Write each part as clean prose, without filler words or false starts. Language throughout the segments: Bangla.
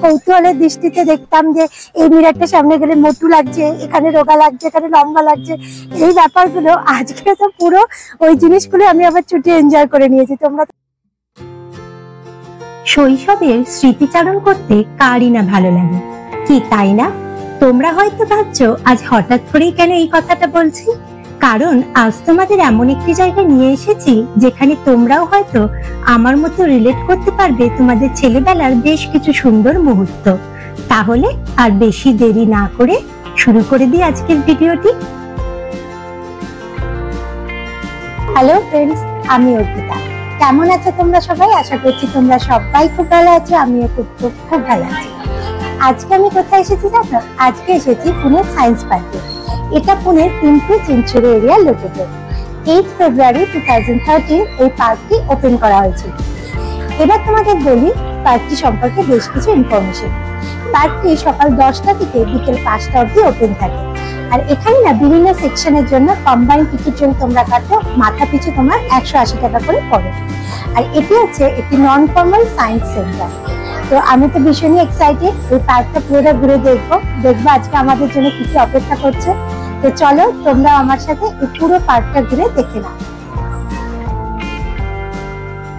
কৌতূহলের দৃষ্টিতে দেখতাম যে এই মিরারটা সামনে গেলে মোটু লাগছে, এখানে রোগা লাগছে, এখানে লম্বা লাগছে, এই ব্যাপারগুলো আজকে তো পুরো ওই জিনিসগুলো আমি আবার ছুটি এনজয় করে নিয়েছি। তোমরা শৈশবের স্মৃতিচারণ করতে কারই না ভালো লাগে, কি তাই না? তোমরা হয়তো ভাবছো আজ হঠাৎ করেই কেন এই কথাটা বলছি, কারণ আজ তোমাদের এমন একটি জায়গায় নিয়ে এসেছি যেখানে তোমরাও হয়তো আমার মতো রিলেট করতে পারবে তোমাদের ছেলেবেলার বেশ কিছু সুন্দর মুহূর্ত। তাহলে আর বেশি দেরি না করে শুরু করে দিই আজকের ভিডিওটি। হ্যালো ফ্রেন্ডস, আমি অর্পিতা। কেমন আছো তোমরা সবাই? আশা করছি তোমরা সবাই খুব ভালো আছো, আমিও খুব ভালো আছি। আজকে আমি কোথায় এসেছি জানো? আজকে এসেছি পুনের সায়েন্স পার্কে। এটা পুনের পিম্পরি চিনচুরি এরিয়া লোকেটেড। 8 ফেব্রুয়ারি 2013 এই পার্কটি ওপেন করা হয়েছিল। এবার তোমাদের বলি পার্কটি সম্পর্কে বেশ কিছু ইনফরমেশন। পার্কটি সকাল 10টা থেকে বিকেল 5টা অবধি ওপেন থাকে। আর এখানে না বিভিন্ন সেকশনের জন্য কম্বাইন্ড টিকিট যদি তোমরা কাটো, মাথা পিছু তোমার 180 টাকা করে পড়ে। আর এটি হচ্ছে একটি নন ফর্মাল সায়েন্স সেন্টার। তো আমি তো ভীষণই এক্সাইটেড এই পার্কটা পুরোটা ঘুরে দেখবো আজকে আমাদের জন্য কি কি অপেক্ষা করছে। তো চলো তোমরা আমার সাথে এই পুরো পার্কটা ঘুরে দেখে নাও।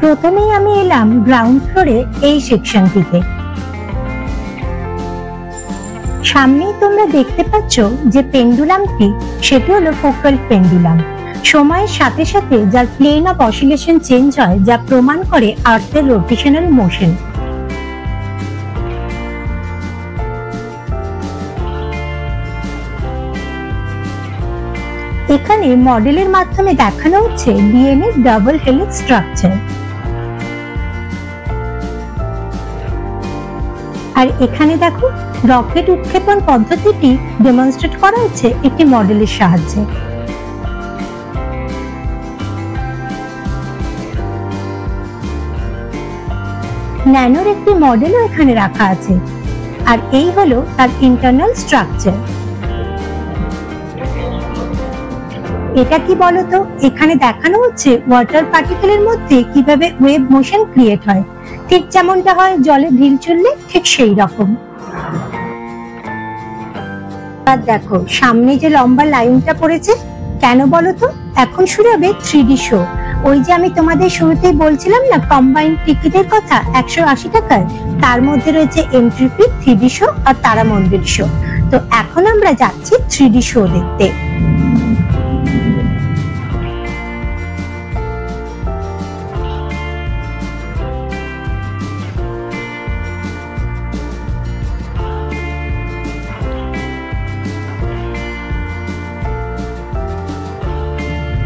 প্রথমেই আমি এলাম গ্রাউন্ড ফ্লোরে এই সেকশনটিতে। সামনেই তোমরা দেখতে পাচ্ছ যে পেন্ডুলামটি, সেটি হলো ফোকাল পেন্ডুলাম। সময়ের সাথে সাথে যার প্লেন অফ অসিলেশন চেঞ্জ হয়, যা প্রমাণ করে আর্থের রোটেশনাল মোশন। এখানে মডেলের মাধ্যমে দেখানো হচ্ছে ডিএনএ ডাবল হেলিক্স স্ট্রাকচার। আর এখানে দেখো রকেট উৎক্ষেপণ পদ্ধতিটি ডেমনস্ট্রেট করা হচ্ছে একটি মডেলের সাহায্যে। ন্যানোর একটি মডেলও এখানে রাখা আছে। আর এই হলো তার ইন্টারনাল স্ট্রাকচার। এটা কি বলতো, এখানে দেখানো হচ্ছে ওয়াটার পার্টিকেলের মধ্যে কিভাবে ওয়েভ মোশন ক্রিয়েট হয়, ঠিক যেমনটা হয় জলে ঢিল চললে, ঠিক সেই রকম। আর দেখো সামনে যে লম্বা লাইনটা পড়েছে, কেন বলতো? এখন শুরু হবে 3D শো। ওই যে আমি তোমাদের শুরুতেই বলছিলাম না কম্বাইন্ড টিকিটের কথা 180 টাকার, তার মধ্যে রয়েছে এন্ট্রি ফি, 3D শো আর তারা মন্দির শো। তো এখন আমরা যাচ্ছি 3D শো দেখতে।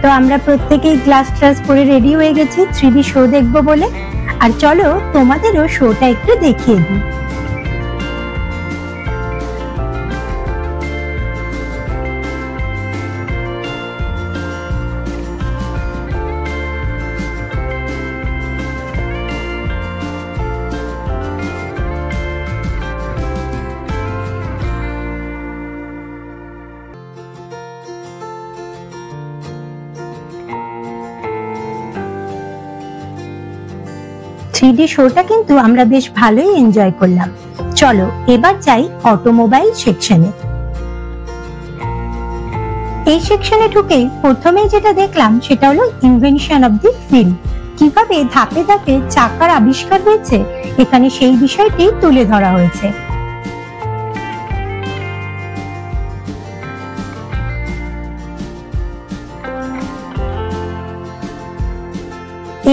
তো আমরা প্রত্যেকেই গ্লাস পরে রেডি হয়ে গেছি 3D শো দেখবো বলে। আর চলো তোমাদেরও শোটা একটু দেখিয়ে দিই। থ্রিডি শোটা কিন্তু আমরা বেশ ভালোই এনজয় করলাম। চলো এবার যাই অটোমোবাইল সেকশনে। এই সেকশনে ঢুকেই প্রথমেই যেটা দেখলাম সেটা হলো ইনভেনশন অফ দি ফিল্ড। কিভাবে ধাপে ধাপে চাকার আবিষ্কার হয়েছে, এখানে সেই বিষয়টি তুলে ধরা হয়েছে।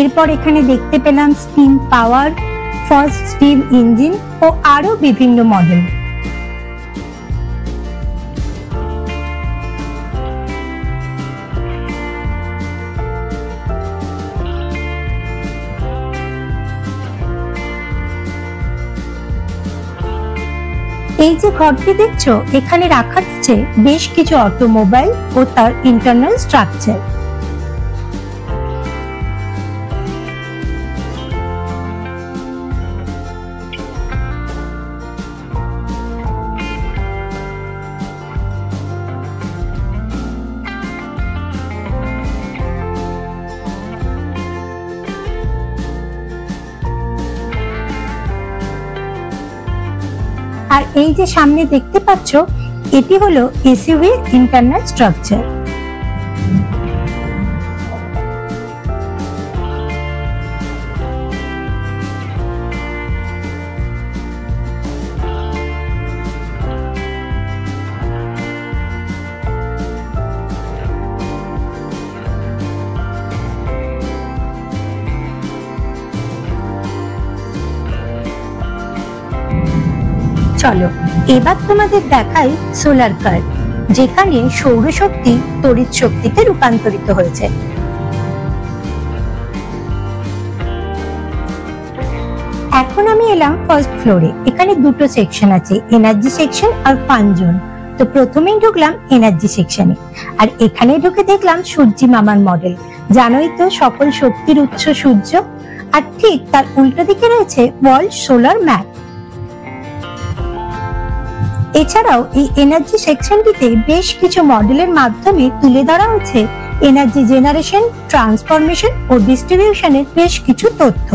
এরপর এখানে দেখতে পেলাম স্টিম পাওয়ার, ফার্স্ট স্টিম ইঞ্জিন ও আরো বিভিন্ন মডেল। এই যে ঘরটি দেখছো, এখানে রাখা আছে বেশ কিছু অটোমোবাইল ও তার ইন্টারনাল স্ট্রাকচার। আর এই যে সামনে দেখতে পাচ্ছ, এটি হলো এসইউভির ইন্টারনাল স্ট্রাকচার। চলো এবার তোমাদের দেখাই সোলার কার, যেখানে সৌরশক্তি তড়িৎ শক্তিতে রূপান্তরিত হয়েছে। এখন আমি এলাম ফার্স্ট ফ্লোরে। এখানে দুটো সেকশন আছে, এনার্জি সেকশন আর ফান জোন। তো প্রথমেই ঢুকলাম এনার্জি সেকশনে, আর এখানে ঢুকে দেখলাম সূর্যি মামার মডেল। জানোই তো সকল শক্তির উৎস সূর্য, আর ঠিক তার উল্টো দিকে রয়েছে ওয়ার্ল্ড সোলার ম্যাপ। এছাড়াও এই এনার্জি সেকশনটিতে বেশ কিছু মডেলের মাধ্যমে তুলে ধরা হয়েছে এনার্জি জেনারেশন, ট্রান্সফরমেশন ও ডিস্ট্রিবিউশনের বেশ কিছু তথ্য।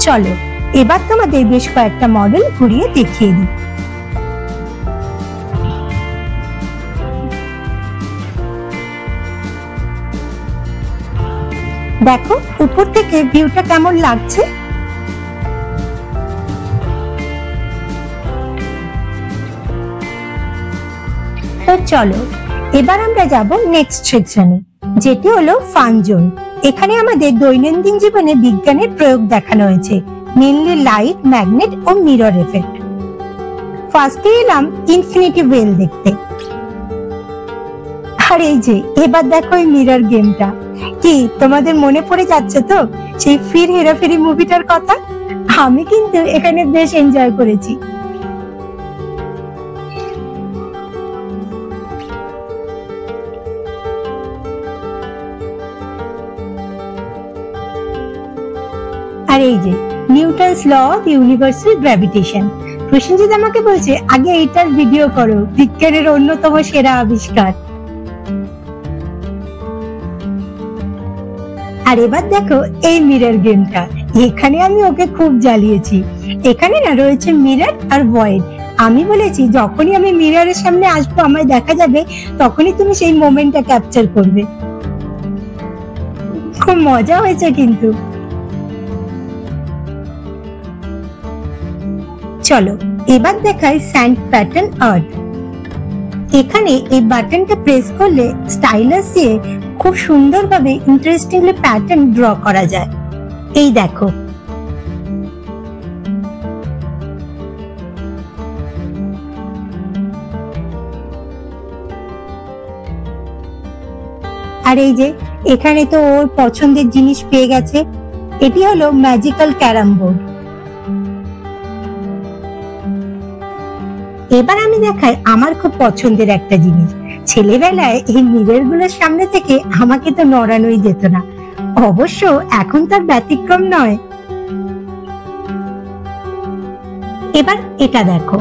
চলো এবার তোমাদের বেশ কয়েকটা মডেল ঘুরিয়ে দেখিয়ে দিই। দেখো উপর থেকে ভিউটা কেমন লাগছে। তো চলো এবার আমরা যাব নেক্সট সেকশনে, যেটি হলো ফান জোন। এখানে আমাদের দৈনন্দিন জীবনে বিজ্ঞানের প্রয়োগ দেখানো হয়েছে, মেইনলি লাইট, ম্যাগনেট ও মিরর এফেক্ট। ফার্স্টে এলাম ইনফিনিটি ওয়েল দেখতে। আর এই যে এবার দেখো এই মিরর গেমটা, কি তোমাদের মনে পড়ে যাচ্ছে তো সেই ফির হেরাফেরি মুভিটার কথা? আমি কিন্তু এখানে বেশ এনজয় করেছি। আর এই যে Newton's law of universal gravitation. Prosenjit আমাকে বলছে আগে এইটার ভিডিও করো, বিজ্ঞানের অন্যতম সেরা আবিষ্কার। আর এবার দেখো এই মিরর গেমটা, এখানে আমি ওকে খুব জ্বালিয়েছি। এখানে না রয়েছে মিরর আর ভয়েড। আমি বলেছি যখনই আমি মিররের সামনে আসবো, আমায় দেখা যাবে, তখনই তুমি সেই মোমেন্টটা ক্যাপচার করবে। খুব মজা হয়েছে কিন্তু। চলো এবার দেখাই স্যান্ড প্যাটার্ন আর্ট। এখানে এই বাটনটা প্রেস করলে স্টাইলাস দিয়ে খুব সুন্দরভাবে ইন্টারেস্টিংলি প্যাটার্ন ড্র করা যায়। এই দেখো, আর এই যে এখানে তো ওর পছন্দের জিনিস পেয়ে গেছে। এটি হলো ম্যাজিক্যাল ক্যারাম বোর্ড। এবার আমি দেখাই আমার খুব পছন্দের একটা জিনিস। ছেলেবেলায় এই মিরর গুলোর সামনে থেকে আমাকে তো নড়ানোই যেত না, অবশ্য এখন তার ব্যতিক্রম নয়। এবার এটা দেখো,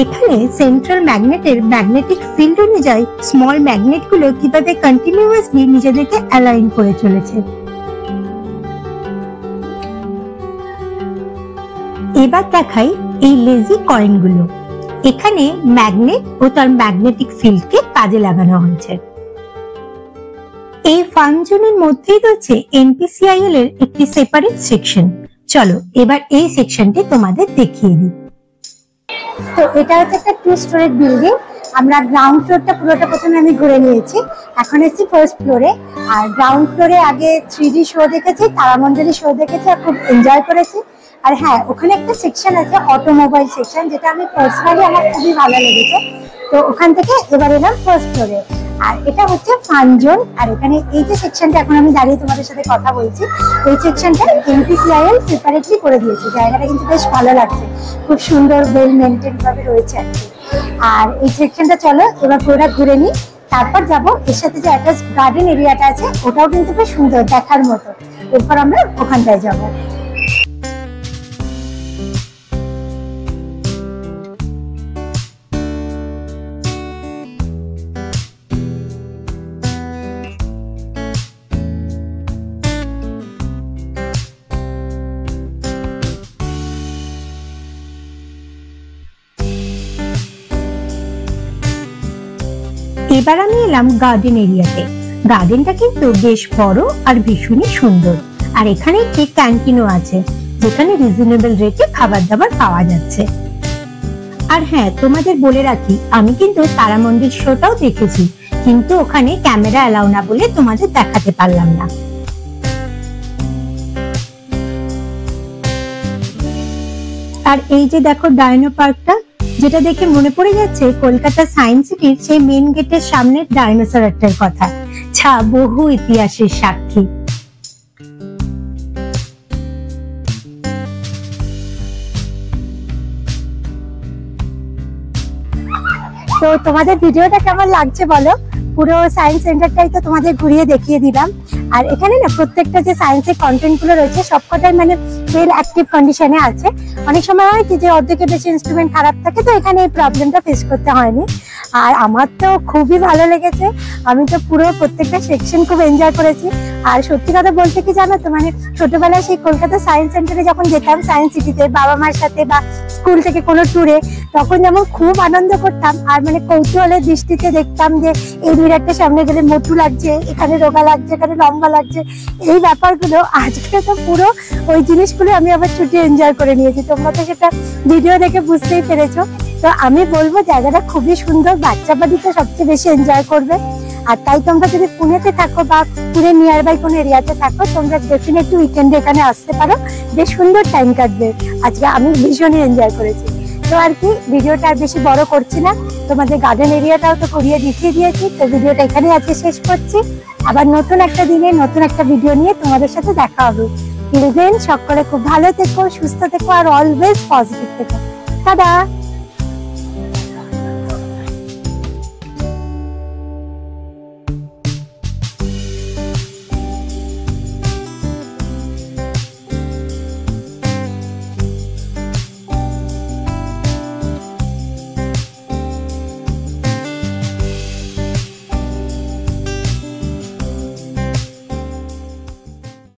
এখানে সেন্ট্রাল ম্যাগনেটের ম্যাগনেটিক ফিল্ড অনুযায়ী স্মল ম্যাগনেট গুলো কিভাবে কন্টিনিউয়াসলি নিজেদেরকে অ্যালাইন করে চলেছে। এবার দেখাই এই লেজি কয়েন গুলো। এখানে ম্যাগনেট ও তার ম্যাগনেটিক ফিল্ডকে কাজে লাগানো হয়েছে। এই ফান জোনের মধ্যেই রয়েছে এনপিসিআইএল এর একটি সেপারেট সেকশন। চলো এবার এই সেকশনটি তোমাদের দেখিয়ে দিই। তো এটা হচ্ছে একটা 2 স্টোরেজ বিল্ডিং। আমরা গ্রাউন্ড ফ্লোরটা পুরোটা প্রথমে আমি ঘুরে নিয়েছি, এখন এসেছি ফার্স্ট ফ্লোরে। আর গ্রাউন্ড ফ্লোরে আগে 3D শো দেখেছি, তারামণ্ডলী শো দেখেছি আর খুব এনজয় করেছি। আর হ্যাঁ, ওখানে একটা সেকশন আছে অটোমোবাইল সেকশন, যেটা আমি পার্সোনালি আমার খুবই ভালো লেগেছে। তো ওখান থেকে এবার এলাম ফার্স্ট ফ্লোরে। আর এটা হচ্ছে ফান জোন। আর এখানে এই যে সেকশনটা এখন আমি দাঁড়িয়ে তোমাদের সাথে কথা বলছি, এই সেকশনটা এনপিসিআইএল সেপারেটলি করে দিয়েছে। জায়গাটা কিন্তু বেশ ভালো লাগছে, খুব সুন্দর ওয়েল মেনটেন ভাবে রয়েছে আর কি। আর এই সেকশনটা চলো এবার পুরোটা ঘুরে নিই, তারপর যাবো এর সাথে যে অ্যাটাচ গার্ডেন এরিয়াটা আছে, ওটাও কিন্তু বেশ সুন্দর দেখার মতো। এরপর আমরা ওখানটায় যাবো। এবার আমি এলাম গার্ডেন এরিয়াতে। গার্ডেনটা কিন্তু বেশ বড় আর ভীষণই সুন্দর। আর এখানে একটি ক্যান্টিনও আছে, যেখানে রিজনেবল রেটে খাবার দাবার পাওয়া যাচ্ছে। আর হ্যাঁ, তোমাদের বলে রাখি, আমি কিন্তু তারা মন্দির শোটাও দেখেছি, কিন্তু ওখানে ক্যামেরা অ্যালাউ না বলে তোমাদের দেখাতে পারলাম না। আর এই যে দেখো ডায়নো পার্কটা, যেটা দেখে মনে পড়ে যাচ্ছে কলকাতা সায়েন্স সিটির সেই মেন গেটের সামনে ডাইনোসরটার কথা। বহু ইতিহাসের সাক্ষী। তো তোমাদের ভিডিওটা কেমন লাগছে বলো। পুরো সায়েন্স সেন্টারটাই তো তোমাদের ঘুরিয়ে দেখিয়ে দিলাম। আর এখানে না প্রত্যেকটা যে সায়েন্সের কন্টেন্ট গুলো রয়েছে সবকটাই মানে ওয়েল অ্যাক্টিভ কন্ডিশনে আছে। অনেক সময় হয় কি যে অর্ধেকের বেশি ইনস্ট্রুমেন্ট খারাপ থাকে, তো এখানে এই প্রবলেমটা ফেস করতে হয়নি। আর আমার তো খুবই ভালো লেগেছে, আমি তো পুরো প্রত্যেকটা সেকশন খুব এনজয় করেছি। আর সত্যি কথা বলতে কি জানো তো, মানে ছোটবেলায় সেই কলকাতা সায়েন্স সেন্টারে যখন যেতাম সায়েন্স সিটিতে বাবা মার সাথে বা স্কুল থেকে কোনো ট্যুরে, তখন যেমন খুব আনন্দ করতাম আর মানে কৌতূহলের দৃষ্টিতে দেখতাম যে এই মিরারটা সামনে গেলে মোটু লাগছে, এখানে রোগা লাগছে, এখানে লম্বা লাগছে, এই ব্যাপারগুলো আজকে তো পুরো ওই জিনিসগুলো আমি আবার ছুটি এনজয় করে নিয়েছি। তোমরা তো সেটা ভিডিও দেখে বুঝতেই পেরেছো। তো আমি বলবো জায়গাটা খুবই সুন্দর, বাচ্চা বাড়ি তো সবচেয়ে বেশি এনজয় করবে। আর তাই তোমরা যদি পুনেতে থাকো বা পুনে নিয়ার বাই কোনো এরিয়াতে থাকো, তোমরা ডেফিনেটলি উইকেন্ডে এখানে আসতে পারো, বেশ সুন্দর টাইম কাটবে। আজকে আমি ভীষণই এনজয় করেছি। তো আর কি, ভিডিওটা আর বেশি বড় করছি না, তোমাদের গার্ডেন এরিয়াটাও তো ঘুরিয়ে দেখিয়ে দিয়েছি। তো ভিডিওটা এখানে আজকে শেষ করছি। আবার নতুন একটা দিনে নতুন একটা ভিডিও নিয়ে তোমাদের সাথে দেখা হবে। টিল দেন সকলে খুব ভালো থেকো, সুস্থ থেকো আর অলওয়েজ পজিটিভ থেকো। টাটা।